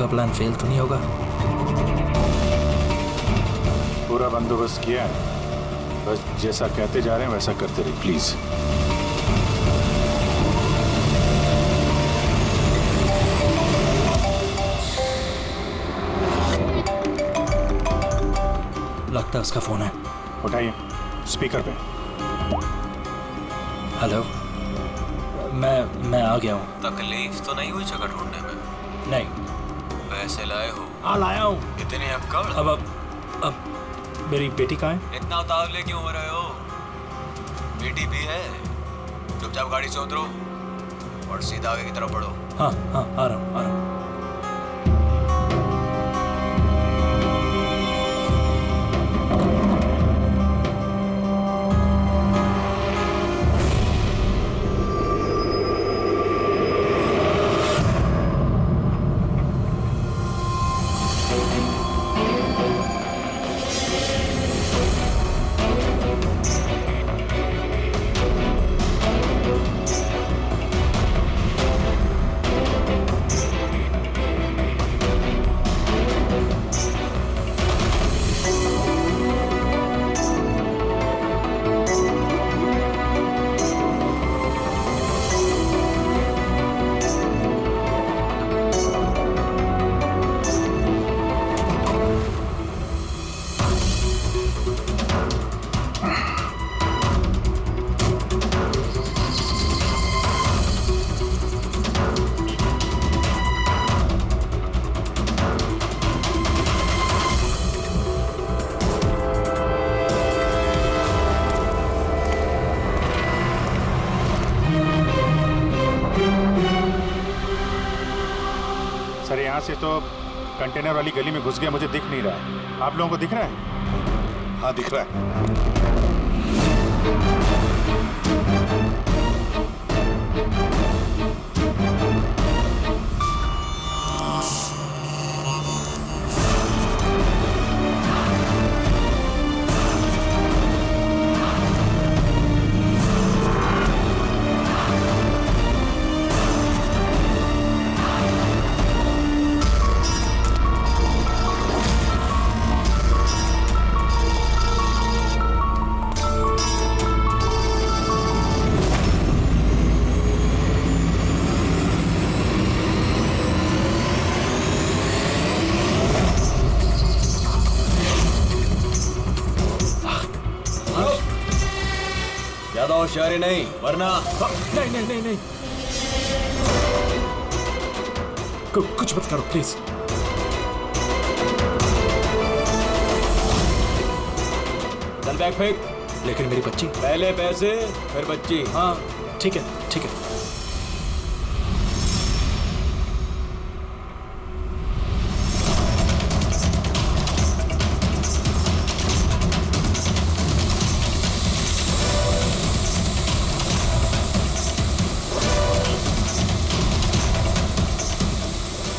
का plan fail तो नहीं होगा? पूरा बंदोबस्त किया है, बस जैसा कहते जा रहे हैं वैसा करते रहिए प्लीज। लगता है उसका फोन है। उठाइए, स्पीकर पे। हेलो, मैं आ गया हूँ। तकलीफ तो नहीं हुई जगह ढूंढने में? नहीं। पैसे लाए हो? हाँ लाया हूँ। इतनी अक्कड़? अब मेरी बेटी कहाँ है? इतना उतावले क्यों हो रहे हो? बेटी भी है। चुपचाप गाड़ी से उतरो और सीधा आगे की तरफ बढ़ो। हाँ आ रहा हूँ। सर यहाँ से तो कंटेनर वाली गली में घुस गया, मुझे दिख नहीं रहा है। आप लोगों को दिख रहा है? हाँ दिख रहा है। ज्यादा होशियारी नहीं वरना। नहीं। कुछ मत करो प्लीज। चल बैग फेंक। लेकिन मेरी बच्ची। पहले पैसे फिर बच्ची। हाँ ठीक है।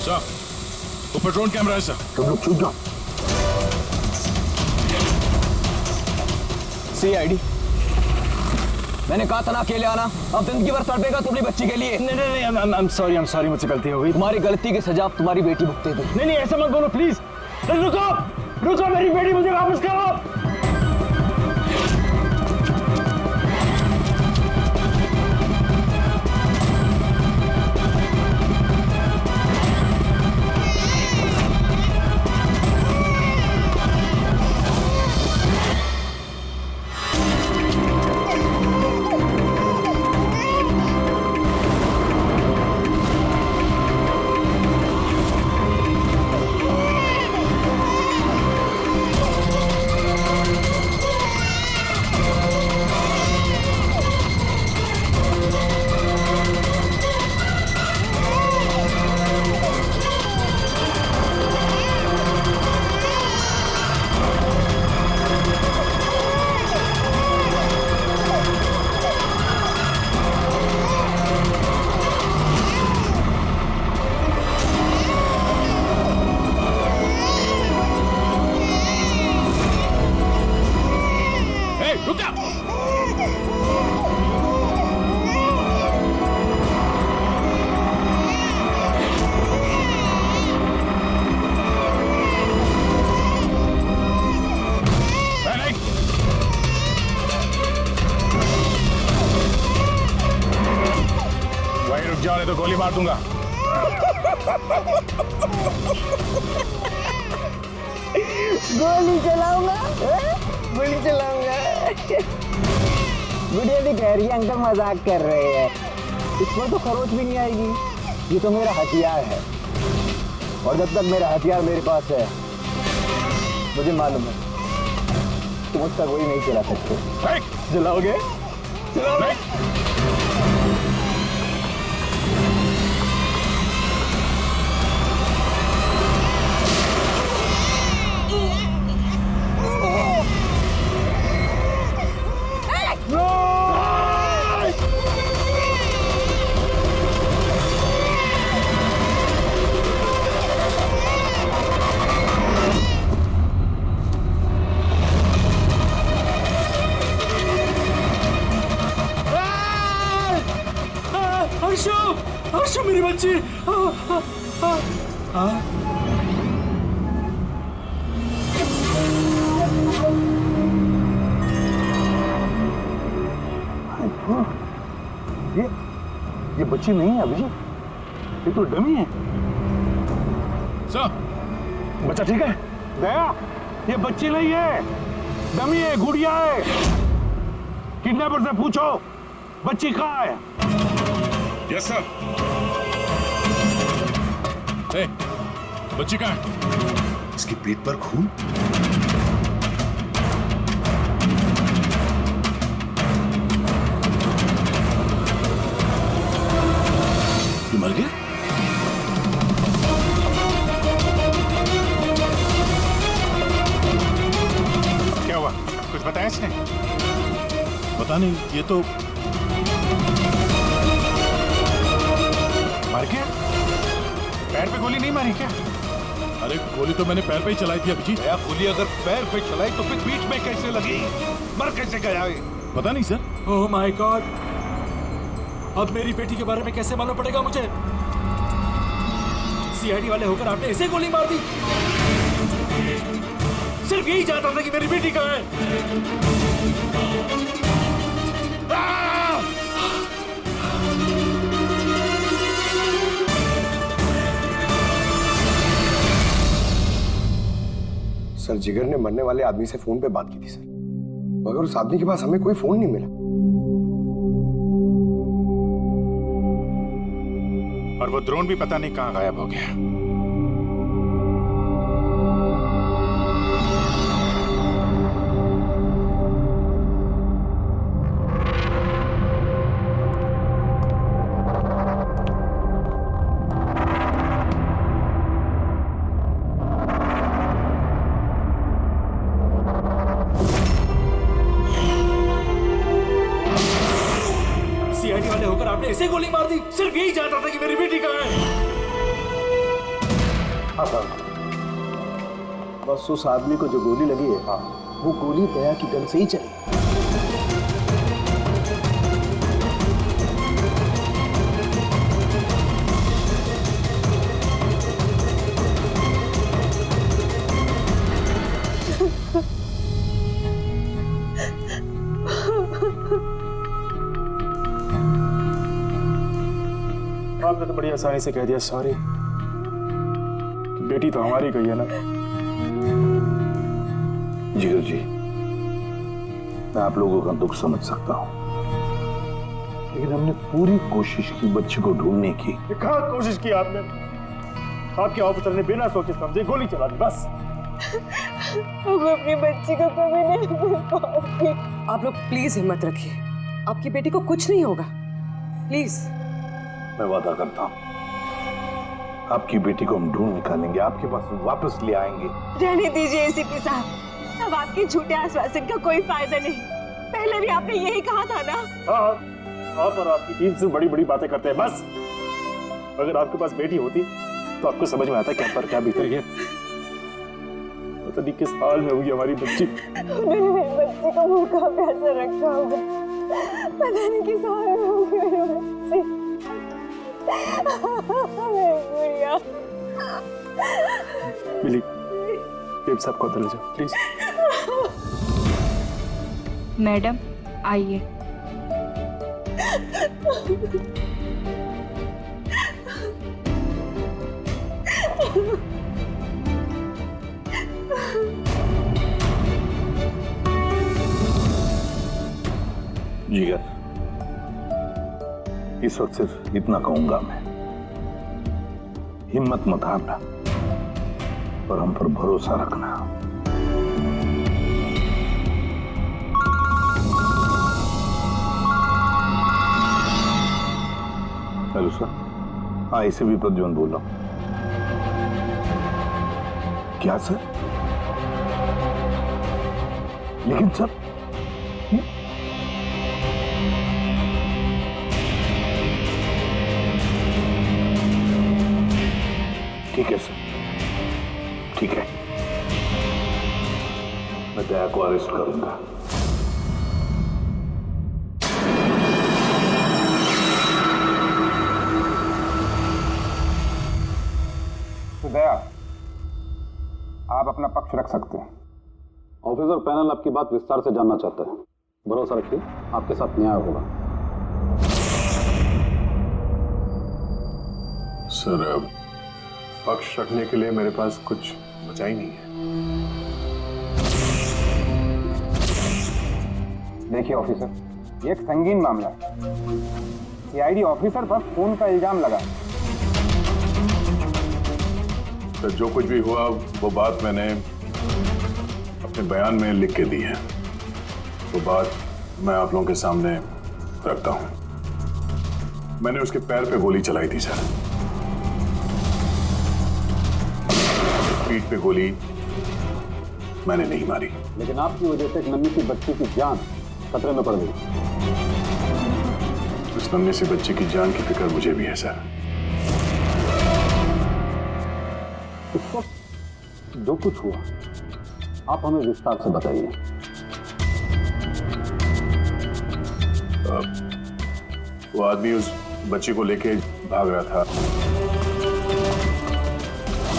सर, ऊपर ड्रोन कैमरा है सर। तुम लोग छूट जाओ। CID, मैंने कहा था ना अकेले आना। अब जिंदगी भर तड़पेगा तुम अपनी बच्ची के लिए। नहीं, I'm sorry, मुझसे गलती हो गई। तुम्हारी गलती की सजा अब तुम्हारी बेटी भुगतेगी। नहीं ऐसा मत बोलो प्लीज। रुको, मेरी बेटी मुझे वापस करो। नहीं तो गोली मार दूंगा। गोली चलाऊंगा, गोली चलाऊंगा। गुड़िया भी कह रही है अंकल मजाक कर रहे हैं, इस पर तो खरोच भी नहीं आएगी। ये तो मेरा हथियार है, और जब तक मेरा हथियार मेरे पास है, मुझे मालूम है तुम उसका गोली नहीं चला सकते। चलाओगे? चलाओगे? हर्षु मेरी बच्ची। ये बच्ची नहीं है अभिजीत, ये तो डमी है। सर, बच्चा ठीक है? दया, ये बच्ची नहीं है, डमी है, गुड़िया है। किडनैपर से पूछो बच्ची कहाँ है। Yes sir. बच्ची कहाँ है? इसके पेट पर खून। ये मर गया? क्या हुआ? कुछ बताया इसने? पता नहीं, ये तो मर गया। पैर पे गोली नहीं मारी क्या? अरे गोली तो मैंने पैर पे ही चलाई थी अभिजीत। गोली अगर पैर पे चलाई तो फिर पीठ में कैसे लगी? मर कैसे गया ये? पता नहीं सर। ओह माय गॉड, अब मेरी बेटी के बारे में कैसे मालूम पड़ेगा मुझे? सीआईडी वाले होकर आपने इसे गोली मार दी। सिर्फ यही जानता था कि मेरी बेटी कहाँ है। सर, जिगर ने मरने वाले आदमी से फोन पे बात की थी सर, मगर उस आदमी के पास हमें कोई फोन नहीं मिला। और वो ड्रोन भी पता नहीं कहाँ गायब हो गया। सीआईडी वाले होकर आपने इसे गोली मार दी। सिर्फ यही जानता था कि मेरी बेटी कहाँ है। बस उस आदमी को जो गोली लगी है, वो गोली दया की गन से ही चली। आपने तो बड़ी आसानी से कह दिया सॉरी। बेटी तो हमारी गई है ना। जिगर जी, मैं आप लोगों का दुख समझ सकता हूं, लेकिन हमने पूरी कोशिश की बच्चे को ढूंढने की। कहाँ कोशिश की आपने? आपके ऑफिसर ने बिना सोचे समझे गोली चला दी, बस। वो अपनी बच्ची को कभी नहीं मिल पाएगी। आप लोग प्लीज हिम्मत रखिए, आपकी बेटी को कुछ नहीं होगा, प्लीज। मैं वादा करता हूं, आपकी बेटी को हम ढूंढ निकालेंगे, आपके पास वापस ले आएंगे। रहने दीजिए एसीपी साहब, अब आपके झूठे आश्वासन का कोई फायदा नहीं। पहले भी आपने यही कहा था ना। हाँ, आप और आपकी टीम से बड़ी बड़ी बातें करते हैं, बस। अगर आपके पास बेटी होती तो आपको समझ में आता क्या पर क्या बीत रही है। पता नहीं किस हाल में होगी हमारी बच्ची। उन्होंने मेरी बच्ची को भूखा प्यासा रखा होगा, पता नहीं किस हाल में होगी मेरी बच्ची। गुड़िया। मिली, बेब साहब को अंदर ले जाओ प्लीज। मैडम आइए। जिगर, इस वक्त सिर्फ इतना कहूंगा मैं, हिम्मत मत हारना और हम पर भरोसा रखना। हेलो सर, हाँ इसे भी प्रद्युम्न बोल रहा हूं। क्या सर? लेकिन सर ठीक है सर, ठीक है, मैं दया को अरेस्ट करूंगा। तो दया, आप अपना पक्ष रख सकते हैं। ऑफिसर पैनल आपकी बात विस्तार से जानना चाहता है। भरोसा रखिए, आपके साथ न्याय होगा। सर, पक्ष रखने के लिए मेरे पास कुछ बचा ही नहीं है। देखिए ऑफिसर, ये एक संगीन मामला है। सीआईडी ऑफिसर पर खून का इल्जाम लगा। सर, जो कुछ भी हुआ वो बात मैंने अपने बयान में लिख के दी है। वो बात मैं आप लोगों के सामने रखता हूं। मैंने उसके पैर पे गोली चलाई थी सर। पीठ पे गोली मैंने नहीं मारी। लेकिन आपकी वजह से एक नन्ही सी बच्ची की जान खतरे में पड़ गई। उस नन्ही सी बच्ची की जान की फिक्र मुझे भी है सर। इस वक्त जो कुछ हुआ आप हमें विस्तार से बताइए। वो आदमी उस बच्ची को लेके भाग रहा था।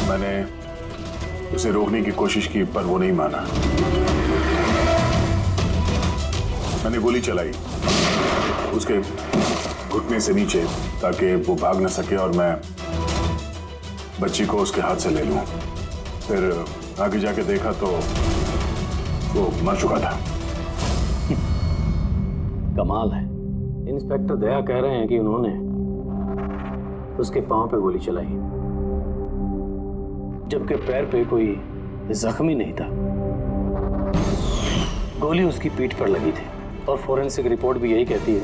मैंने उसे रोकने की कोशिश की पर वो नहीं माना। मैंने गोली चलाई उसके घुटने से नीचे ताकि वो भाग न सके और मैं बच्ची को उसके हाथ से ले लूं। फिर आगे जाके देखा तो वो मर चुका था। कमाल है, इंस्पेक्टर दया कह रहे हैं कि उन्होंने उसके पांव पे गोली चलाई जबकि पैर पे कोई जख्मी नहीं था। गोली उसकी पीठ पर लगी थी और फोरेंसिक रिपोर्ट भी यही कहती है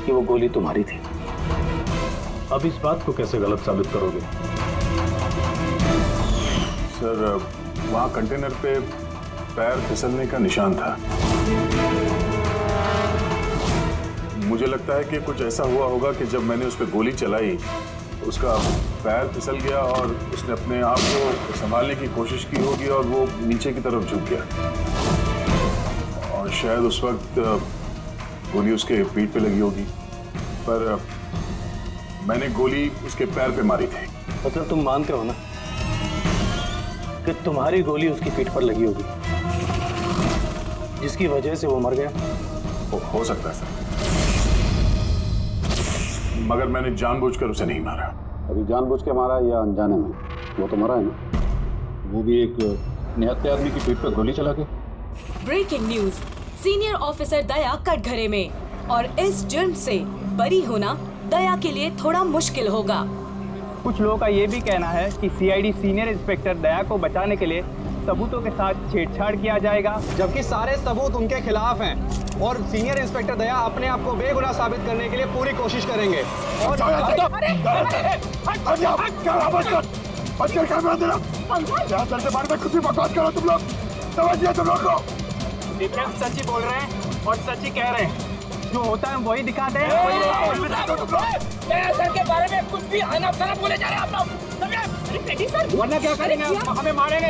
कि वो गोली तुम्हारी थी। अब इस बात को कैसे गलत साबित करोगे? सर, वहां कंटेनर पे पैर फिसलने का निशान था। मुझे लगता है कि कुछ ऐसा हुआ होगा कि जब मैंने उस पर गोली चलाई उसका पैर फिसल गया और उसने अपने आप को संभालने की कोशिश की होगी और वो नीचे की तरफ झुक गया और शायद उस वक्त गोली उसके पीठ पे लगी होगी। पर मैंने गोली उसके पैर पे मारी थी। मतलब तुम मानते हो ना कि तुम्हारी गोली उसकी पीठ पर लगी होगी जिसकी वजह से वो मर गया? हो सकता है सर, मगर मैंने जानबूझकर उसे नहीं मारा। अभी जानबूझ के मारा या अनजाने में? वो तो मरा है ना, वो भी एक निहत्थे आदमी की पीठ पर गोली चला के। ब्रेकिंग न्यूज, सीनियर ऑफिसर दया कटघरे में, और इस जुर्म से बरी होना दया के लिए थोड़ा मुश्किल होगा। कुछ लोगों का ये भी कहना है कि सीआईडी सीनियर इंस्पेक्टर दया को बचाने के लिए सबूतों के साथ छेड़छाड़ किया जाएगा, जबकि सारे सबूत उनके खिलाफ हैं और सीनियर इंस्पेक्टर दया अपने आप को बेगुनाह साबित करने के लिए पूरी कोशिश करेंगे। और सच्ची बोल रहे हैं और सच्ची कह रहे हैं, जो होता है वही दिखाते हैं। सर के बारे में कुछ भी अनाप-शनाप बोले जा रहे हैं आप लोग। वरना क्या करेंगे? हमें मारेंगे।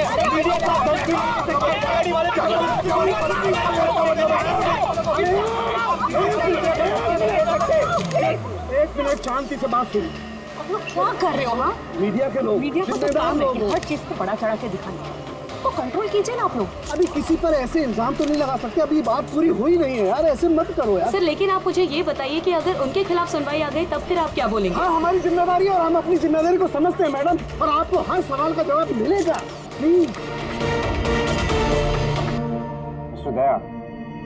एक मिनट शांति से बात सुनिए। क्या कर रहे हो? हाँ, मीडिया के लोग, मीडिया को तो काम है कि हर चीज को बड़ा चढ़ा के दिखाना। को कंट्रोल कीजिए ना आप लोग। अभी किसी पर ऐसे इल्जाम तो नहीं लगा सकते, अभी बात पूरी हुई नहीं है यार, ऐसे मत करो यार। सर लेकिन आप मुझे ये बताइए कि अगर उनके खिलाफ सुनवाई आ गई तब फिर आप क्या बोलेंगे? हाँ, हमारी जिम्मेदारी है और हम अपनी जिम्मेदारी को समझते हैं मैडम, और आपको हर सवाल का जवाब मिलेगा। प्लीज मिस्टर दया,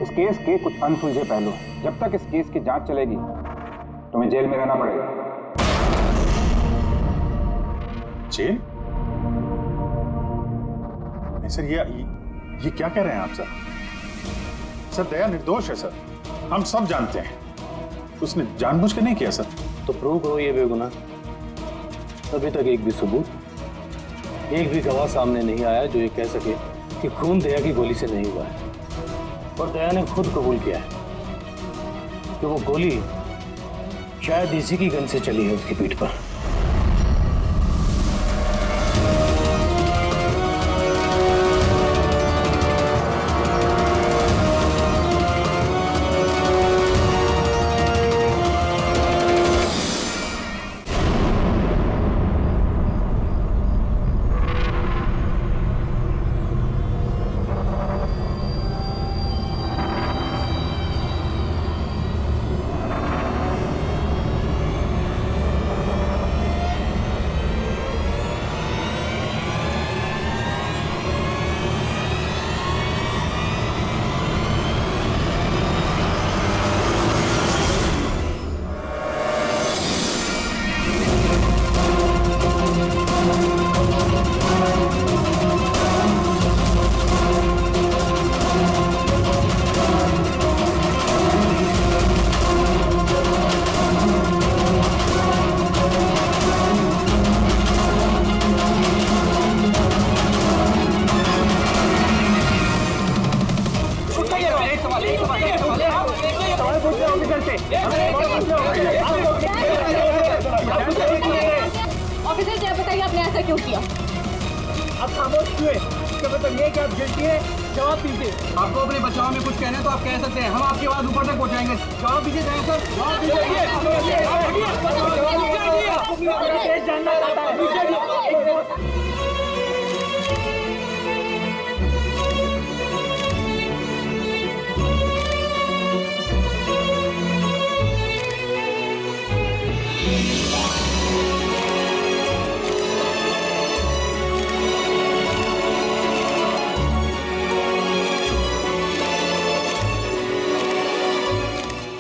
इस केस के कुछ अनसुलझे पहलू हैं। जब तक इस केस की जांच चलेगी तुम्हें जेल में रहना पड़ेगा। जेल? नहीं सर, ये क्या कह रहे हैं आप सर? सर दया निर्दोष है सर, हम सब जानते हैं। उसने जानबूझ के नहीं किया सर। तो प्रूव करो ये बेगुनाह। अभी तक एक भी सबूत, एक भी गवाह सामने नहीं आया जो ये कह सके कि खून दया की गोली से नहीं हुआ है। और दया ने खुद कबूल किया है कि वो गोली शायद इसी की गन से चली है उसकी पीठ पर। ऑफिसर जय बताइए आपने ऐसा क्यों किया? आप खामोश क्यों हैं? इसका मतलब ये कि आप गिल्टी है, जवाब दीजिए। आपको अपने बचाव में कुछ कहना है तो आप कह सकते हैं, हम आपकी आवाज ऊपर तक पहुंचाएंगे। जवाब दीजिए दया सर, जवाब दीजिए।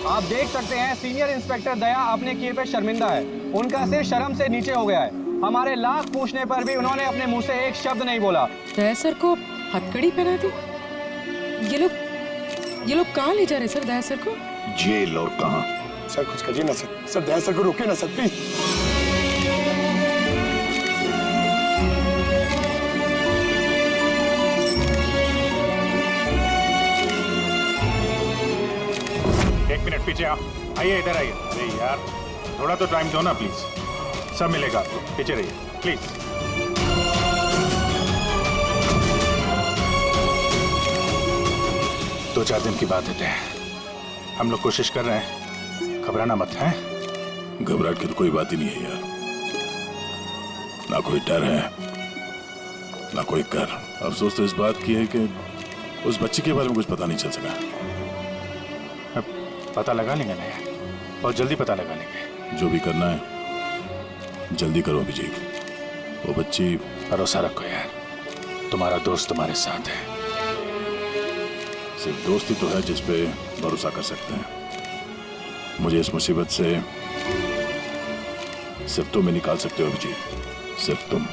आप देख सकते हैं सीनियर इंस्पेक्टर दया अपने किए पे शर्मिंदा है। उनका सिर शर्म से नीचे हो गया है। हमारे लाख पूछने पर भी उन्होंने अपने मुंह से एक शब्द नहीं बोला। दया सर को हथकड़ी पहना दी। ये लोग कहाँ ले जा रहे सर दया सर को? जेल और कहाँ? सर कुछ करिए ना सर, दया सर को रोकिए ना सर प्लीज। एक मिनट पीछे आप आइए, इधर आइए। अरे यार थोड़ा तो टाइम दो ना प्लीज, सब मिलेगा आपको। पीछे रहिए प्लीज। दो चार दिन की बात है, हम लोग कोशिश कर रहे हैं, घबराना मत है। घबराहट की तो कोई बात ही नहीं है यार, ना कोई डर है ना कोई कर। अफसोस तो इस बात की है कि उस बच्ची के बारे में कुछ पता नहीं चल सका। पता लगा लेंगे ना यार, बहुत जल्दी पता लगा लेंगे। जो भी करना है जल्दी करो अभिजीत। वो बच्ची, भरोसा रखो यार, तुम्हारा दोस्त तुम्हारे साथ है। सिर्फ दोस्ती तो है जिस पे भरोसा कर सकते हैं। मुझे इस मुसीबत से सिर्फ तुम ही निकाल सकते हो अभिजीत, सिर्फ तुम।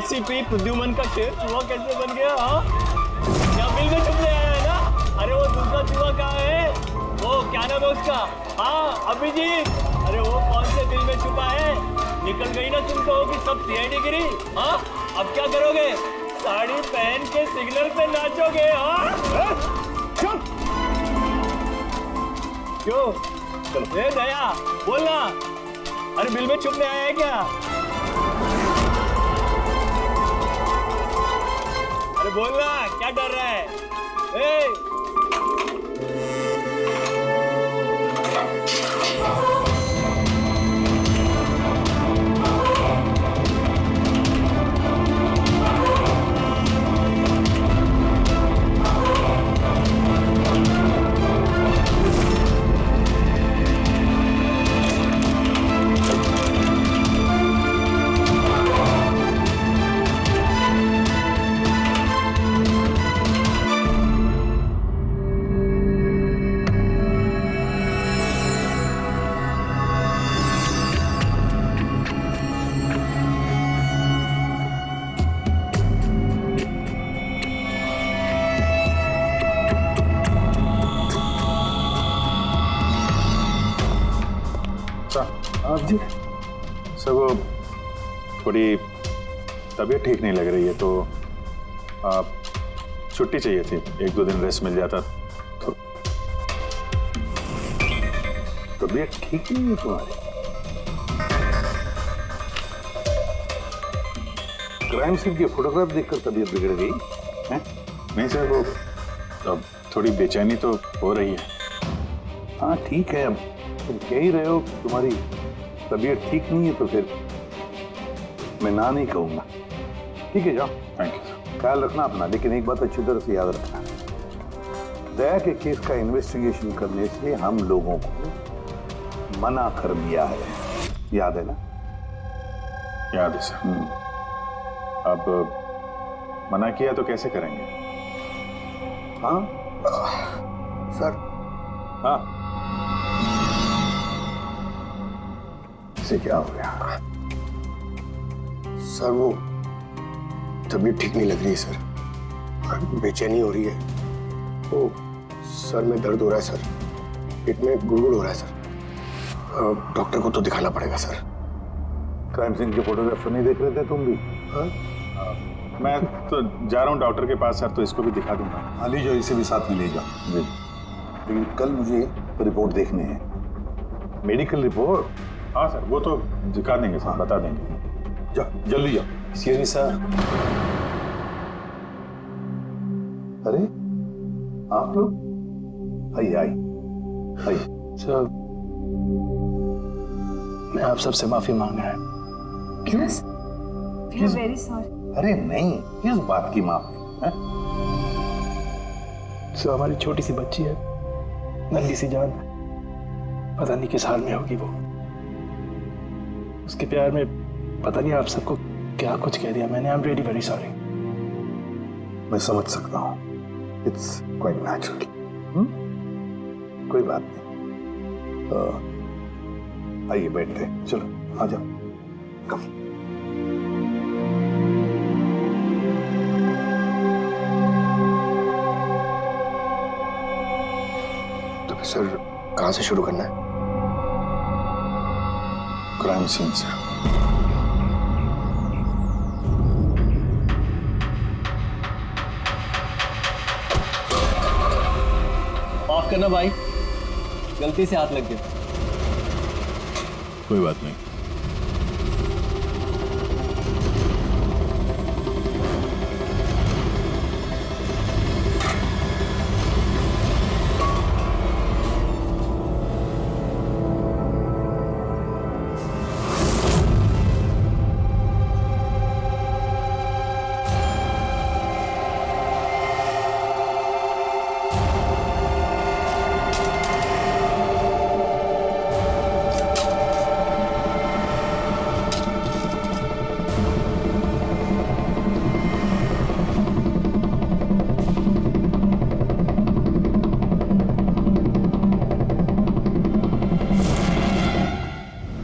एससीपी प्रद्युमन का शेर चूहा कैसे बन गया? हाँ, क्या बिल में छुपने आया है ना? अरे वो दूसरा चूहा कहाँ है? वो क्या नाम है उसका? हाँ, अभिजीत। अरे वो कौन से बिल में छुपा है? निकल गई ना तुम कहो कि सब सीआईडी गिरी? हाँ, अब क्या करोगे? साड़ी पहन के सिग्नल पे नाचोगे? हाँ, क्यों? चलो, ए दया, बोलना। अरे बिल में छुपने आया है क्या? अरे बोलना, क्या डर रहा है? ए! आप जी सर, वो थोड़ी तबीयत ठीक नहीं लग रही है तो आप छुट्टी चाहिए थी, 1-2 दिन रेस्ट मिल जाता तो। तबीयत ठीक नहीं है तुम्हारी? क्राइम सीन की फोटोग्राफ देखकर तबीयत बिगड़ गई है? नहीं सर, वो अब थोड़ी बेचैनी तो हो रही है। हाँ ठीक है, अब तुम कह ही रहे हो तुम्हारी तबीयत ठीक नहीं है तो फिर मैं ना नहीं कहूँगा। ठीक है, जाओ। Thank you sir. ख्याल रखना अपना, लेकिन एक बात अच्छी तरह से याद रखना, दया के केस का इन्वेस्टिगेशन करने से हम लोगों को मना कर दिया है, याद है ना? याद है सर। अब मना किया तो कैसे करेंगे? हाँ सर। हाँ, इसे क्या हो गया? सर वो तबीयत ठीक नहीं लग रही है सर, बेचैनी हो रही है। वो सर में दर्द हो रहा है सर, पेट में गुड़गुड़ हो रहा है सर। डॉक्टर को तो दिखाना पड़ेगा सर। क्राइम सीन के फोटोग्राफर नहीं देख रहे थे तुम भी? हाँ? मैं तो जा रहा हूँ डॉक्टर के पास सर, तो इसको भी दिखा दूंगा। हाँ ले जाओ, इसे भी साथ में ले जाओ। जी, लेकिन कल मुझे रिपोर्ट देखनी है, मेडिकल रिपोर्ट। हाँ सर, वो तो दिखा देंगे सर, बता देंगे। जाओ जल्दी जाओ। Excuse me sir. अरे आप लोग, आइए आइए आइए। सर, मैं आप सबसे माफी मांग रहा हूँ। क्यों? We are very sorry. अरे नहीं, किस बात की माफी है? सर, हमारी छोटी सी बच्ची है, नन्ही सी जान, पता नहीं किस हाल में होगी वो। उसके प्यार में पता नहीं आप सबको क्या कुछ कह दिया मैंने। I am really very sorry. मैं समझ सकता हूँ, इट्स क्वाइट नेचुरल। कोई बात नहीं। आइए बैठते हैं, चलो आ जाओ। कम। तो सर कहाँ से शुरू करना है? क्राइम सीन से। माफ करना भाई, गलती से हाथ लग गया। कोई बात नहीं।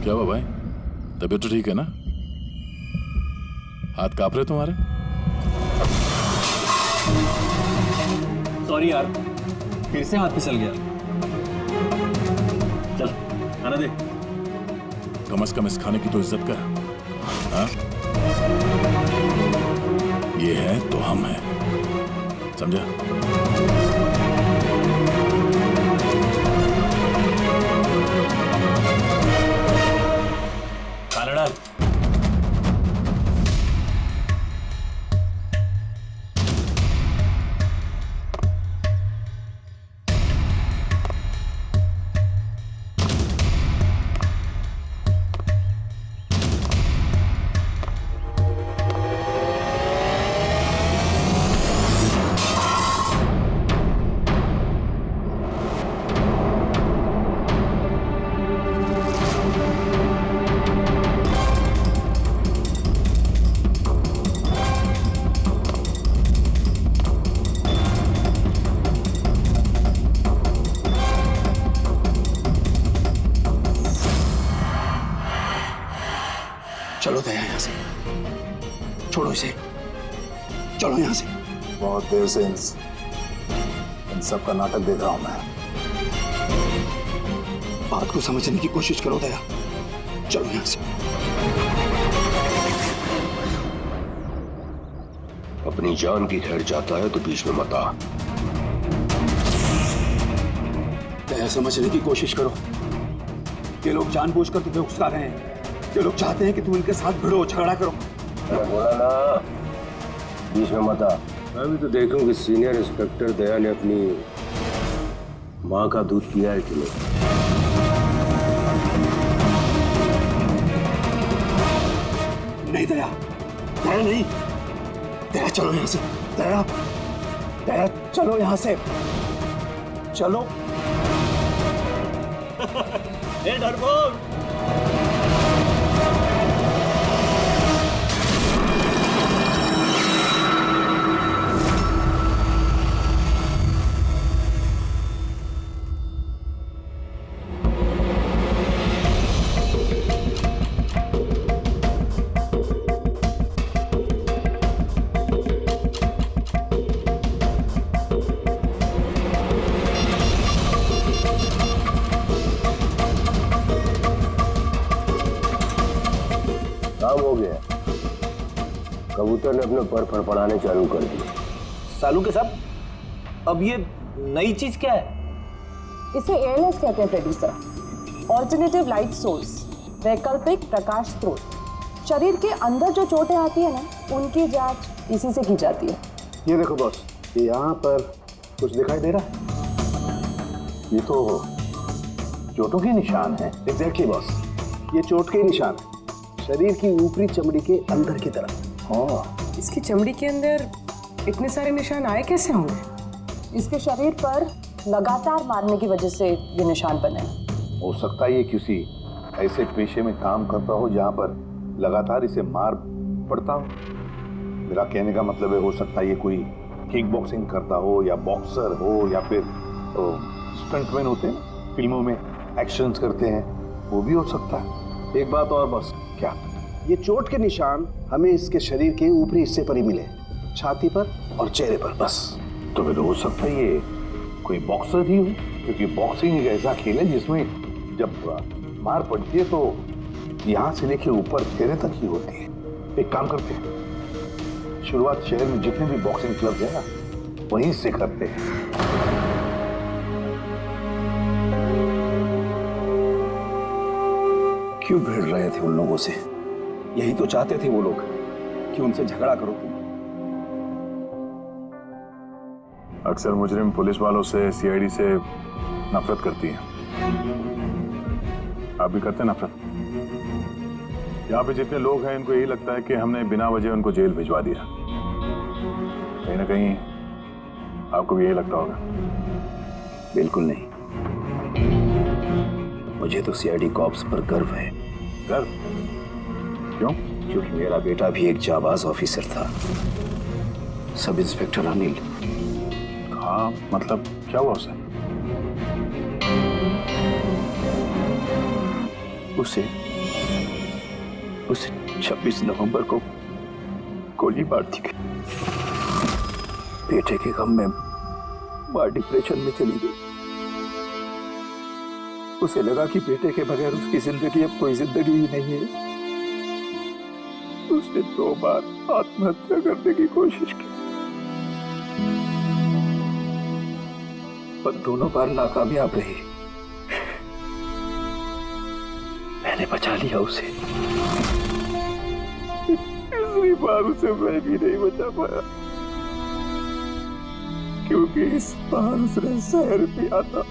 क्या हुआ भाई, तबीयत तो ठीक है ना? हाथ कांप रहे तुम्हारे? सॉरी यार, फिर से हाथ फिसल गया। चल खाना दे। कम से कम इस खाने की तो इज्जत कर। हाँ? ये है तो हम हैं, समझा? खाना डाल। चलो दया यहाँ से, छोड़ो इसे, चलो यहाँ से। बहुत देर से इन सब का नाटक देख रहा हूं मैं। बात को समझने की कोशिश करो दया, चलो यहाँ से। अपनी जान की खैर चाहता है तो बीच में मत आ। दया समझने की कोशिश करो। ये लोग जानबूझकर तुम्हें उकसा रहे हैं। ये लोग चाहते हैं कि तुम इनके साथ भिड़ो, झगड़ा करो। बोला ना बीच में मत आ। मैं भी तो देखूं कि सीनियर इंस्पेक्टर दया ने अपनी माँ का दूध पिया है कि नहीं। नहीं दया, दया नहीं। दया चलो यहाँ से। दया, दया चलो यहाँ से, चलो। ए डरपोक, काम हो गया। कबूतर ने अपने पर फड़फड़ाने चालू कर दिए। सालू के साहब, अब ये नई चीज क्या है? इसे एएलएस कहते हैं Freddie sir, alternative light source, वैकल्पिक प्रकाश स्रोत। शरीर के अंदर जो चोटें आती है ना, उनकी जांच इसी से की जाती है। ये देखो बॉस, ये यहाँ पर कुछ दिखाई दे रहा है? ये तो चोटों के निशान है। एग्जैक्टली बॉस, ये चोट के निशान है, शरीर की ऊपरी चमड़ी के अंदर की तरफ। हाँ, इसकी चमड़ी के अंदर इतने सारे निशान आए कैसे होंगे? इसके शरीर पर लगातार मारने की वजह से ये निशान बने। हो सकता है ये किसी ऐसे पेशे में काम करता हो जहाँ पर लगातार इसे मार पड़ता हो। मेरा कहने का मतलब है, हो सकता है ये कोई किक बॉक्सिंग करता हो, या बॉक्सर हो, या फिर स्टंटमैन होते हैं फिल्मों में एक्शंस करते हैं, वो भी हो सकता है। एक बात और बस। क्या? ये चोट के निशान हमें इसके शरीर के ऊपरी हिस्से पर ही मिले, छाती पर और चेहरे पर बस। तो फिर हो सकता है ये कोई बॉक्सर ही हो, क्योंकि बॉक्सिंग एक ऐसा खेल है जिसमें जब मार पड़ती है तो यहाँ से लेके ऊपर चेहरे तक ही होती है। एक काम करते हैं, शुरुआत शहर में जितने भी बॉक्सिंग क्लब है ना, वहीं से करते हैं। क्यों भिड़ रहे थे उन लोगों से? यही तो चाहते थे वो लोग कि उनसे झगड़ा करो तुम। अक्सर मुजरिम पुलिस वालों से, सीआईडी से नफरत करती है। आप भी करते हैं नफरत? यहाँ पे जितने लोग हैं इनको यही लगता है कि हमने बिना वजह उनको जेल भिजवा दिया। कहीं ना कहीं आपको भी यही लगता होगा। बिल्कुल नहीं, मुझे तो सीआईडी कॉप्स पर गर्व है। गर्व? क्यों? क्योंकि मेरा बेटा भी एक जाबाज ऑफिसर था, सब इंस्पेक्टर अनिल। हाँ, मतलब क्या हुआ उसे? उसे 26 नवंबर को गोली मार दी गई। बेटे के गम में मां डिप्रेशन में चली गई। उसे लगा कि बेटे के बगैर उसकी जिंदगी अब कोई जिंदगी ही नहीं है। उसने 2 बार आत्महत्या करने की कोशिश की, पर दोनों बार नाकामयाब रही। मैंने बचा लिया उसे। तीसरी बार उसे मैं भी नहीं बचा पाया, क्योंकि इस बार उसने जहर पिया था।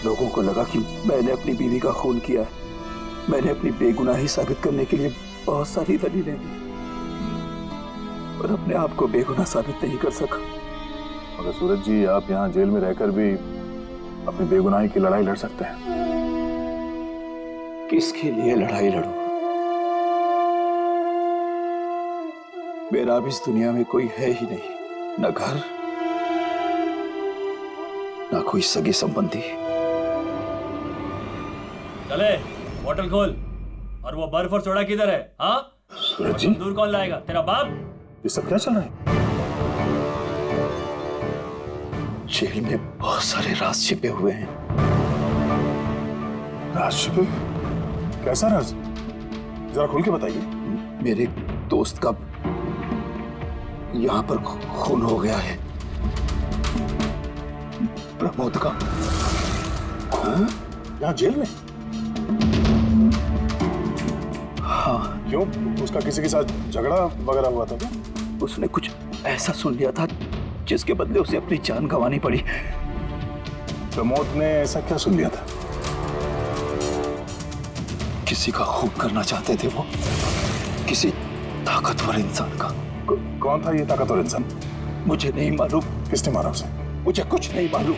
लोगों को लगा कि मैंने अपनी बीवी का खून किया है। मैंने अपनी बेगुनाही साबित करने के लिए बहुत सारी दलीलें दी, पर अपने आप को बेगुनाह साबित नहीं कर सका। मगर सूरज जी, आप यहाँ जेल में रहकर भी अपनी बेगुनाही की लड़ाई लड़ सकते हैं। किसके लिए लड़ाई लड़ूं? मेरा अब इस दुनिया में कोई है ही नहीं, न घर, न कोई सगे संबंधी। चले बोतल खोल। और वो बर्फ और सोडा किधर है? हाँ सूरज जी, दूर कौन लाएगा? तेरा बाप? ये सब क्या चल रहा है? जेल में बहुत सारे राज छिपे हुए हैं। राज छिपे? कैसा राज? जरा खोल के बताइए। मेरे दोस्त का यहाँ पर खून हो गया है। प्रमोद का। यहाँ जेल में? हाँ। क्यों? उसका किसी के साथ झगड़ा वगैरह हुआ था क्या? उसने कुछ ऐसा सुन लिया था जिसके बदले उसे अपनी जान गंवानी पड़ी। प्रमोद ने ऐसा क्या सुन लिया था? किसी का खून करना चाहते थे वो, किसी ताकतवर इंसान का। कौन था ये ताकतवर इंसान? मुझे नहीं मालूम। किसने मारा उसे? मुझे कुछ नहीं मालूम।